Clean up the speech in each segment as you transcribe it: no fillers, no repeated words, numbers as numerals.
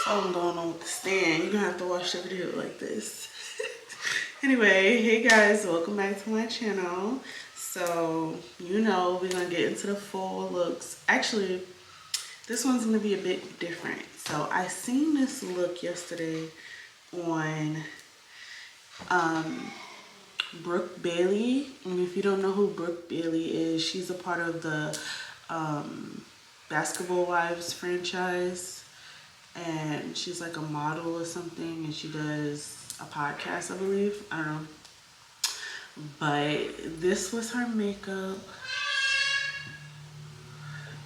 Something going on with the stand. You're gonna have to watch the video like this. Anyway, hey guys, welcome back to my channel. So, we're gonna get into the fall looks. Actually, this one's gonna be a bit different. So, I seen this look yesterday on Brooke Bailey. And if you don't know who Brooke Bailey is, she's a part of the Basketball Wives franchise. And she's like a model or something, and she does a podcast, I believe. I don't know. But this was her makeup,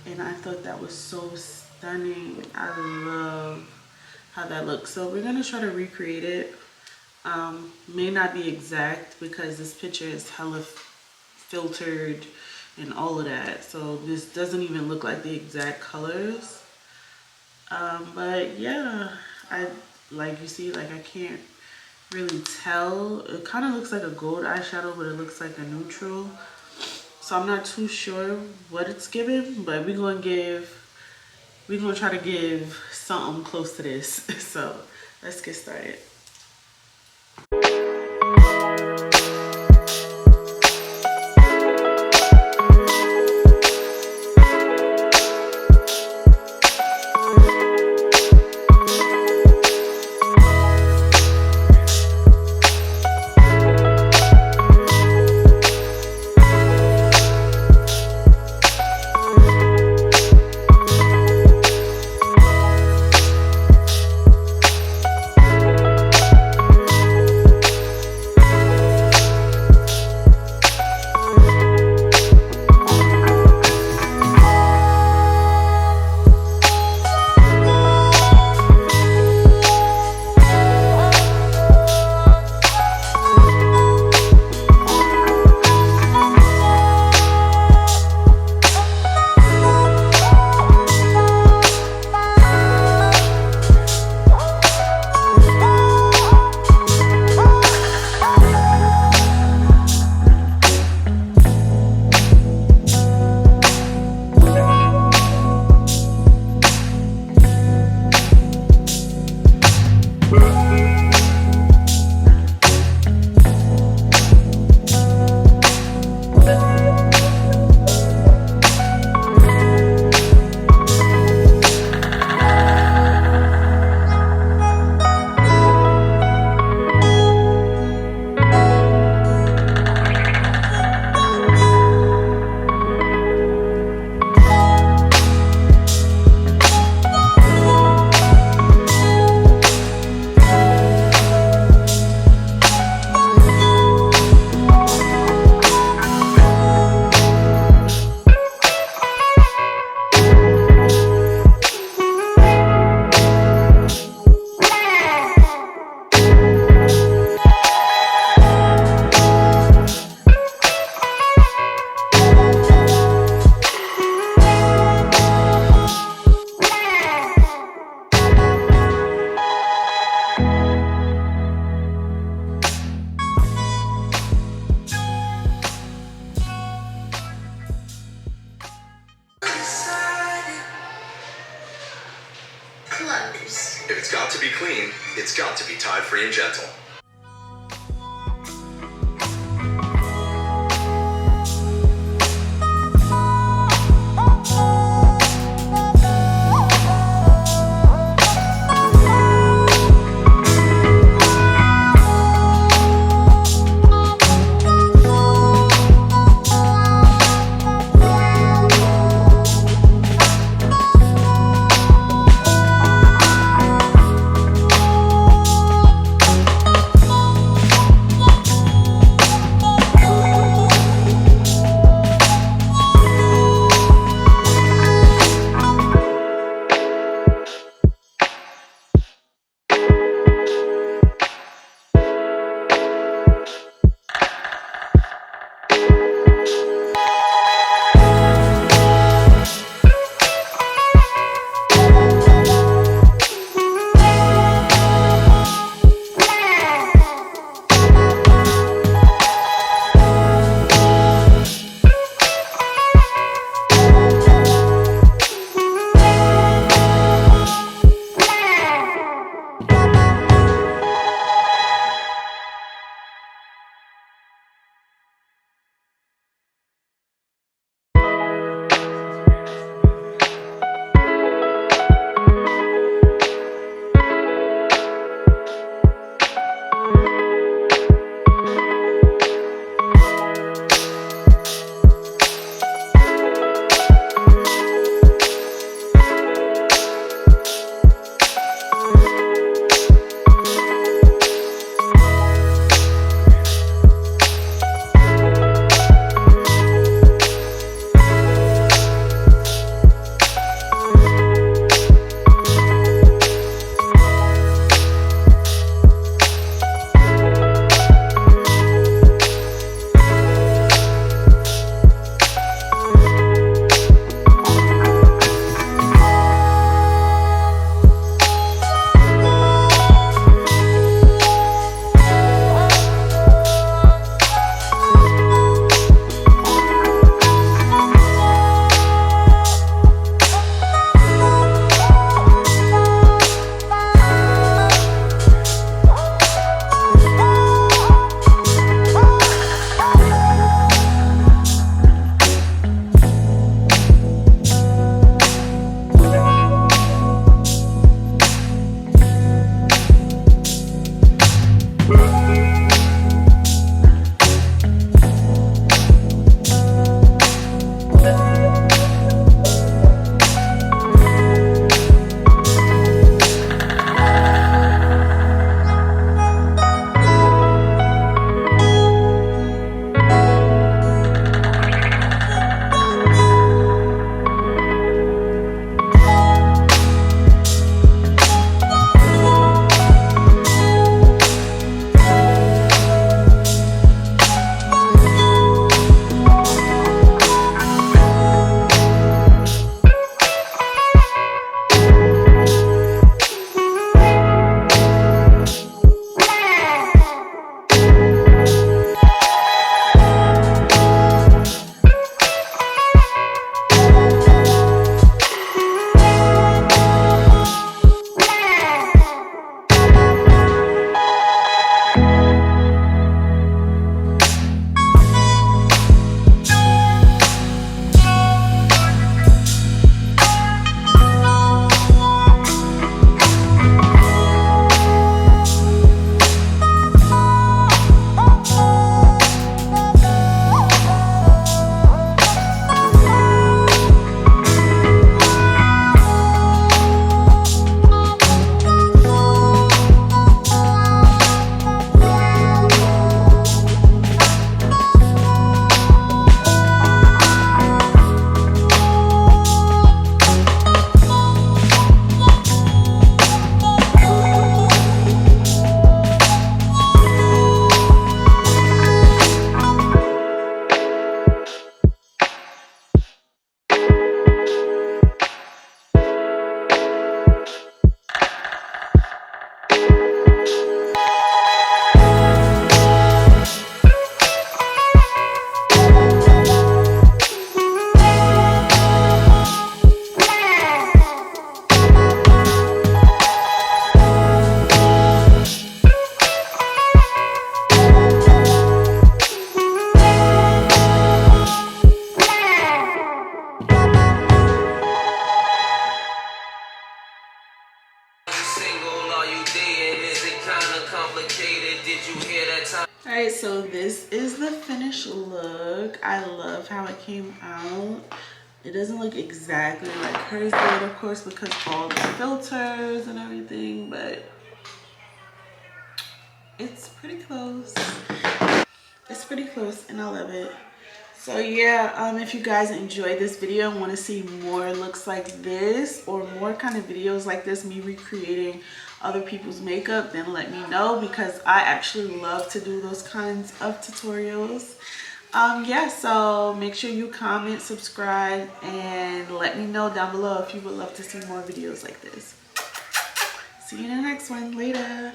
and I thought that was so stunning. I love how that looks. So we're gonna try to recreate it. May not be exact because this picture is hella filtered and all of that. So this doesn't even look like the exact colors. But yeah, you see, I can't really tell. It kind of looks like a gold eyeshadow, but it looks like a neutral. So I'm not too sure what it's giving, but we're gonna try to give something close to this. So let's get started. If it's got to be clean, it's got to be Tide Free and Gentle. Alright, so this is the finished look. I love how it came out. It doesn't look exactly like hers did, of course, because all the filters and everything, but it's pretty close. It's pretty close and I love it. So yeah, if you guys enjoyed this video and want to see more looks like this or more kind of videos like this, me recreating other people's makeup, then let me know, because I actually love to do those kinds of tutorials. Yeah, so make sure you comment, subscribe, and let me know down below if you would love to see more videos like this. See you in the next one. Later.